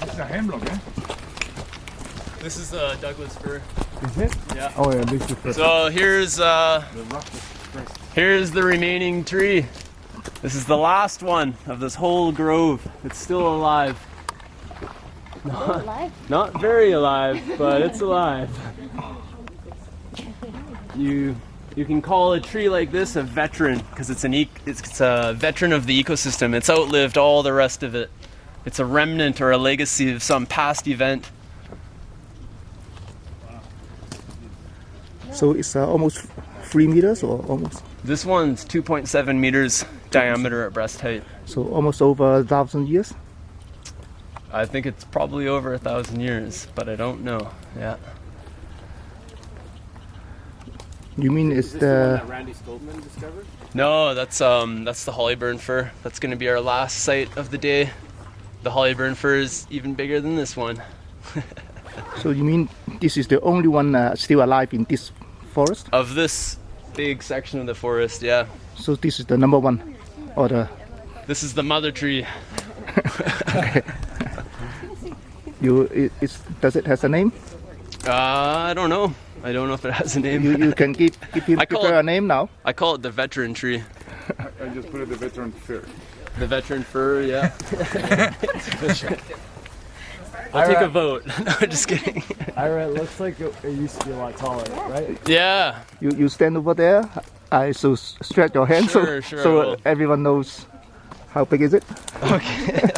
This is a hemlock, eh? This is Douglas fir. Is it? Yeah. Oh yeah, this is the So here's rough express. here's the remaining tree. This is the last one of this whole grove. It's still alive. Not very alive, but it's alive. You can call a tree like this a veteran because it's a veteran of the ecosystem. It's outlived all the rest of it. It's a remnant or a legacy of some past event. So it's almost 3 meters or almost? This one's 2.7 meters diameter at breast height. So almost over 1,000 years? I think it's probably over 1,000 years, but I don't know. Yeah. You mean it's Is this the one that Randy Stoltman discovered? No, that's the Hollyburn fir. That's going to be our last site of the day. The Hollyburn fir is even bigger than this one. So you mean this is the only one still alive in this forest? Of this big section of the forest, yeah. So this is the number one, or the? This is the mother tree. Does it has a name? I don't know. I don't know if it has a name. You can give him a name now. I call it the veteran tree. I just put it the veteran fir. The veteran fir, yeah. I'll take a vote. No, just kidding. Ira, it looks like it used to be a lot taller, right? Yeah. You stand over there. I so stretch your hand Sure, so everyone knows how big is it. Okay.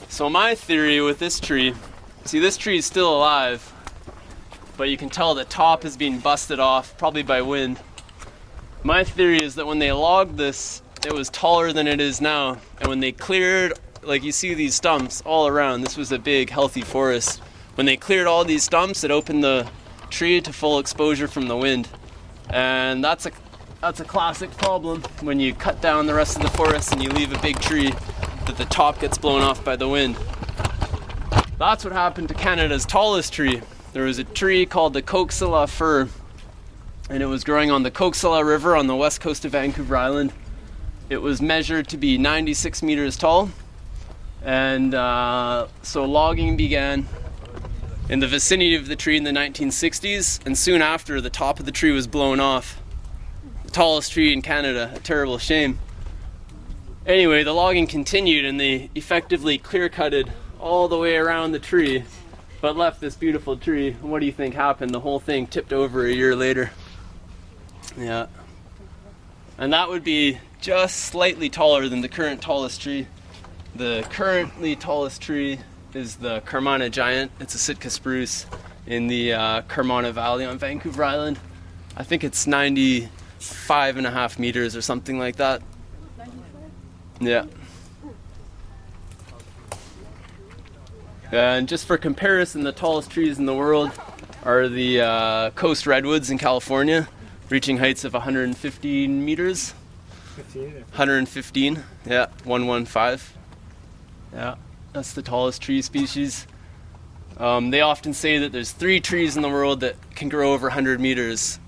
So my theory with this tree, see this tree is still alive, but you can tell the top is being busted off, probably by wind. My theory is that when they logged this, it was taller than it is now, and when they cleared, like you see these stumps all around, this was a big healthy forest. When they cleared all these stumps, it opened the tree to full exposure from the wind. And that's a classic problem when you cut down the rest of the forest and you leave a big tree, that the top gets blown off by the wind. That's what happened to Canada's tallest tree. There was a tree called the Coxella fir, and it was growing on the Coxella River on the west coast of Vancouver Island. It was measured to be 96 meters tall, and so logging began in the vicinity of the tree in the 1960s, and soon after the top of the tree was blown off. The tallest tree in Canada, a terrible shame. Anyway, the logging continued and they effectively clear-cutted all the way around the tree, but left this beautiful tree. What do you think happened? The whole thing tipped over a year later. Yeah. And that would be just slightly taller than the current tallest tree. The currently tallest tree is the Carmana giant. It's a Sitka spruce in the Carmana Valley on Vancouver Island. I think it's 95.5 meters or something like that. Yeah. And just for comparison, the tallest trees in the world are the coast redwoods in California, reaching heights of 115 meters. 115, yeah, 115. Yeah, that's the tallest tree species. They often say that there's 3 trees in the world that can grow over 100 meters.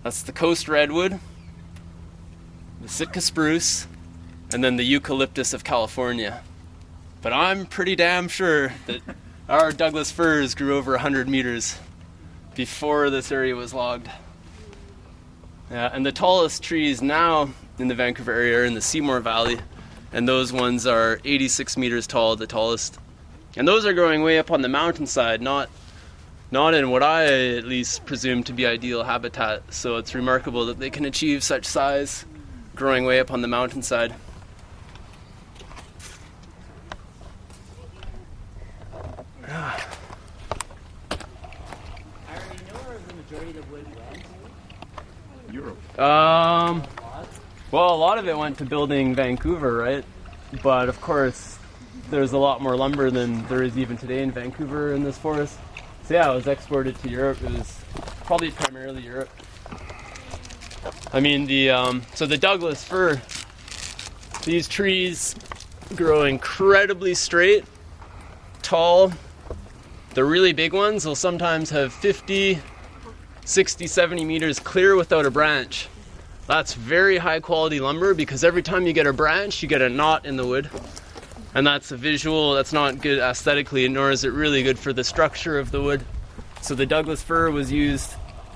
That's the coast redwood, the Sitka spruce, and then the eucalyptus of California. But I'm pretty damn sure that our Douglas firs grew over 100 meters before this area was logged. Yeah, and the tallest trees now in the Vancouver area are in the Seymour Valley, and those ones are 86 meters tall, the tallest. And those are growing way up on the mountainside, not in what I at least presume to be ideal habitat. So it's remarkable that they can achieve such size growing way up on the mountainside. Europe. Well, a lot of it went to building Vancouver, right? But of course, there's a lot more lumber than there is even today in Vancouver in this forest. So yeah, it was exported to Europe. It was probably primarily Europe. I mean, so the Douglas fir, these trees grow incredibly straight, tall. The really big ones will sometimes have 50 60, 70 meters clear without a branch. That's very high quality lumber because every time you get a branch, you get a knot in the wood. And that's a visual, that's not good aesthetically, nor is it really good for the structure of the wood. So the Douglas fir was used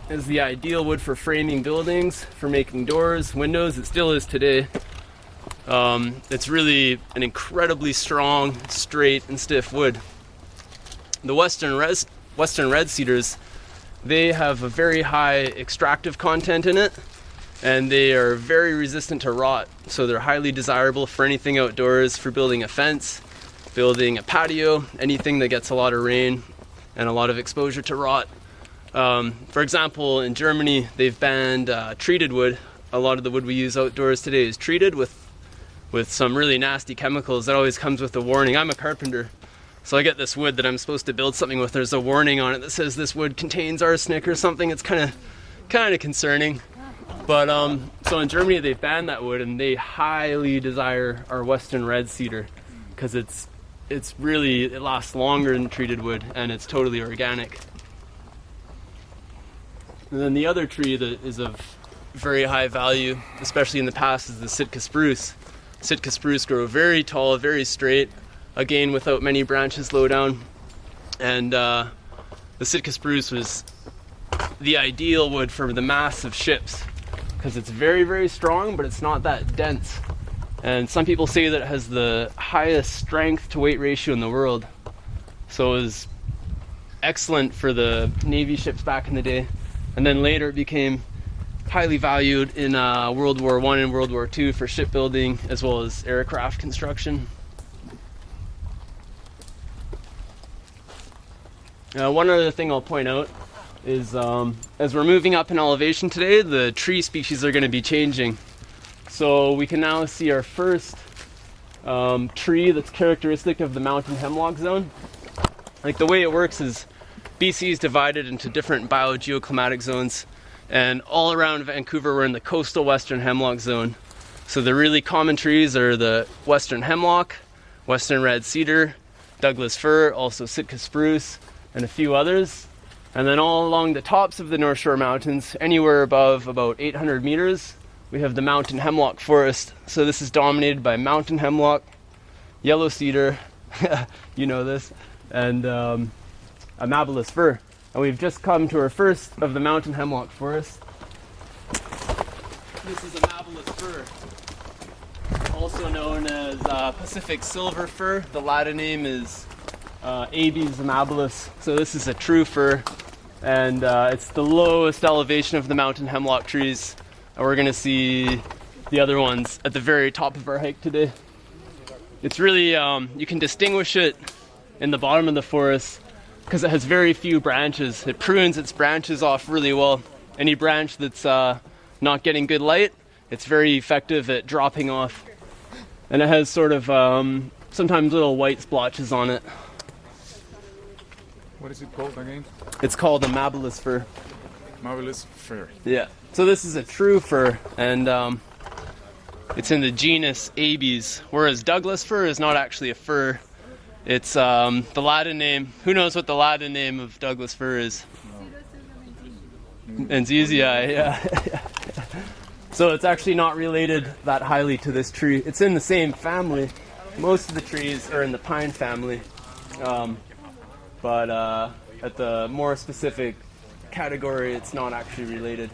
as the ideal wood for framing buildings, for making doors, windows. It still is today. It's really an incredibly strong, straight, and stiff wood. The Western red cedars, they have a very high extractive content in it, and they are very resistant to rot. So they're highly desirable for anything outdoors, for building a fence, building a patio, anything that gets a lot of rain and a lot of exposure to rot. For example, in Germany, they've banned treated wood. A lot of the wood we use outdoors today is treated with some really nasty chemicals. That always comes with a warning. I'm a carpenter, so I get this wood that I'm supposed to build something with. There's a warning on it that says this wood contains arsenic or something. It's kind of concerning. But so in Germany, they've banned that wood, and they highly desire our Western red cedar because it lasts longer than treated wood, and it's totally organic. And then the other tree that is of very high value, especially in the past, is the Sitka spruce. Sitka spruce grow very tall, very straight, again without many branches low down. And the Sitka spruce was the ideal wood for the masts of ships because it's very, very strong, but it's not that dense. And some people say that it has the highest strength to weight ratio in the world. So it was excellent for the Navy ships back in the day. And then later it became highly valued in World War I and World War II for shipbuilding as well as aircraft construction. One other thing I'll point out is as we're moving up in elevation today, the tree species are going to be changing. So we can now see our first tree that's characteristic of the mountain hemlock zone. Like the way it works is BC is divided into different biogeoclimatic zones, and all around Vancouver we're in the coastal western hemlock zone. So the really common trees are the western hemlock, western red cedar, Douglas fir, also Sitka spruce, and a few others. And then all along the tops of the North Shore Mountains, anywhere above about 800 meters, we have the mountain hemlock forest. So this is dominated by mountain hemlock, yellow cedar, you know this, and amabilis fir. And we've just come to our first of the mountain hemlock forest. This is amabilis fir, also known as Pacific silver fir. The Latin name is Abies amabilis. So this is a true fir, and it's the lowest elevation of the mountain hemlock trees. And we're going to see the other ones at the very top of our hike today. It's really, you can distinguish it in the bottom of the forest because it has very few branches. It prunes its branches off really well. Any branch that's not getting good light, it's very effective at dropping off. And it has sort of sometimes little white splotches on it. What is it called again? It's called amabilis fir. Marvelous fir. Yeah. So this is a true fir, and it's in the genus Abies, whereas Douglas fir is not actually a fir. It's the Latin name. Who knows what the Latin name of Douglas fir is? Enzizii, yeah. So it's actually not related that highly to this tree. It's in the same family. Most of the trees are in the pine family, but at the more specific category, it's not actually related.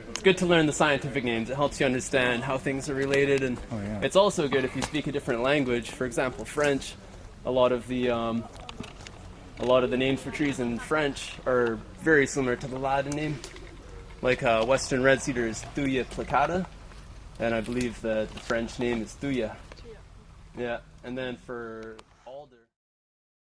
It's good to learn the scientific names. It helps you understand how things are related, and it's also good if you speak a different language. For example, French. A lot of the names for trees in French are very similar to the Latin name. Like western red cedar is Thuya plicata, and I believe that the French name is Thuya. Yeah, and then for